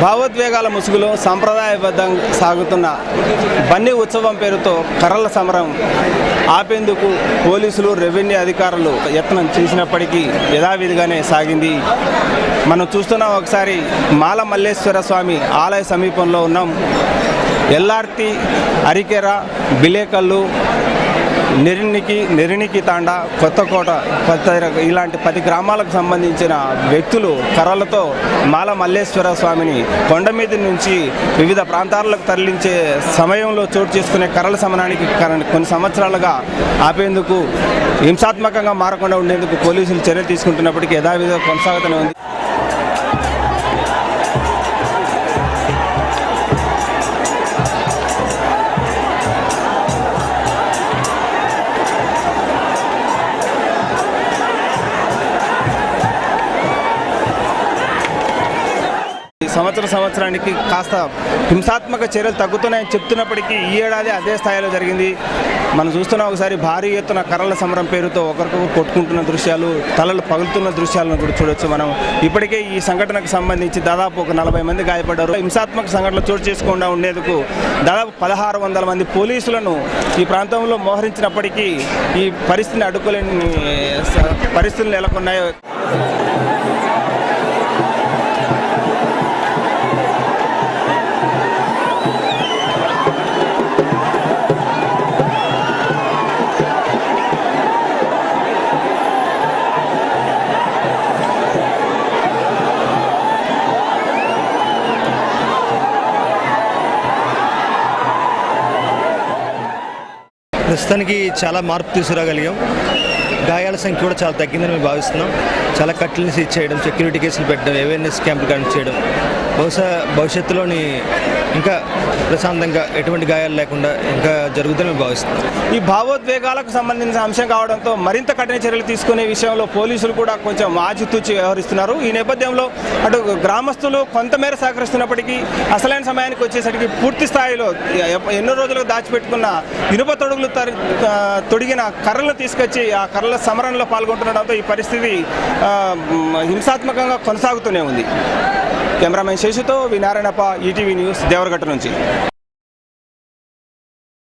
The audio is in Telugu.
భావోద్వేగాల ముసుగులో సంప్రదాయబద్ధంగా సాగుతున్న బన్నీ ఉత్సవం పేరుతో కర్రల సమరం ఆపేందుకు పోలీసులు రెవెన్యూ అధికారులు యత్నం చేసినప్పటికీ యథావిధిగానే సాగింది. మనం చూస్తున్నాం. ఒకసారి మాల మల్లేశ్వర స్వామి ఆలయ సమీపంలో ఉన్నాం. ఎల్ఆర్టీ, అరికెర, బిలేకల్లు, నెరినికి తాండా, కొత్తకోట ఇలాంటి 10 గ్రామాలకు సంబంధించిన వ్యక్తులు కర్రలతో మాల మల్లేశ్వర స్వామిని కొండ మీద నుంచి వివిధ ప్రాంతాలకు తరలించే సమయంలో చోటు చేసుకునే కర్రల సమరానికి కొన్ని సంవత్సరాలుగా ఆపేందుకు, హింసాత్మకంగా మారకుండా ఉండేందుకు పోలీసులు చర్యలు తీసుకుంటున్నప్పటికీ యథావిధిగా కొనసాగుతూనే ఉంది. సంవత్సరానికి కాస్త హింసాత్మక చర్యలు తగ్గుతున్నాయని చెప్తున్నప్పటికీ ఈ ఏడాది అదే స్థాయిలో జరిగింది. మనం చూస్తున్నాం. ఒకసారి భారీ ఎత్తున కర్రల సమరం పేరుతో ఒకరికొకరు కొట్టుకుంటున్న దృశ్యాలు, తలలు పగులుతున్న దృశ్యాలను కూడా చూడొచ్చు మనం. ఇప్పటికే ఈ సంఘటనకు సంబంధించి దాదాపు ఒక 40 మంది గాయపడ్డారు. హింసాత్మక సంఘటనలు చోటు చేసుకోకుండా ఉండేందుకు దాదాపు 1600 మంది పోలీసులను ఈ ప్రాంతంలో మోహరించినప్పటికీ ఈ పరిస్థితిని అడ్డుకోలేని పరిస్థితులు నెలకొన్నాయి. ప్రస్తుతానికి చాలా మార్పు తీసుకురాగలిగాం. గాయాల సంఖ్య కూడా చాలా తగ్గిందని మేము భావిస్తున్నాం. చాలా కట్లని సీజ్ చేయడం, సెక్యూరిటీ కేసులు పెట్టడం, అవేర్నెస్ క్యాంపులు కండక్ట్ చేయడం, బహుశా భవిష్యత్తులోని ఇంకా ప్రశాంతంగా ఎటువంటి గాయాలు లేకుండా ఇంకా జరుగుతుందని మేము భావిస్తున్నాం. ఈ భావోద్వేగాలకు సంబంధించిన అంశం కావడంతో మరింత కఠిన చర్యలు తీసుకునే విషయంలో పోలీసులు కూడా కొంచెం ఆచితూచి వ్యవహరిస్తున్నారు. ఈ నేపథ్యంలో అటు గ్రామస్తులు కొంతమేర సహకరిస్తున్నప్పటికీ అసలైన సమయానికి వచ్చేసరికి పూర్తి స్థాయిలో ఎన్నో రోజులకు దాచిపెట్టుకున్న ఇనుప తొడుగులు తొడిగిన కర్రలు తీసుకొచ్చి ఆ కర్రల సమరంలో పాల్గొంటుండడంతో ఈ పరిస్థితి హింసాత్మకంగా కొనసాగుతూనే ఉంది. కెమెరామెన్ శేషుతో వి నారాయణప్ప, ఈటీవీ న్యూస్, దేవరగట్ట నుంచి.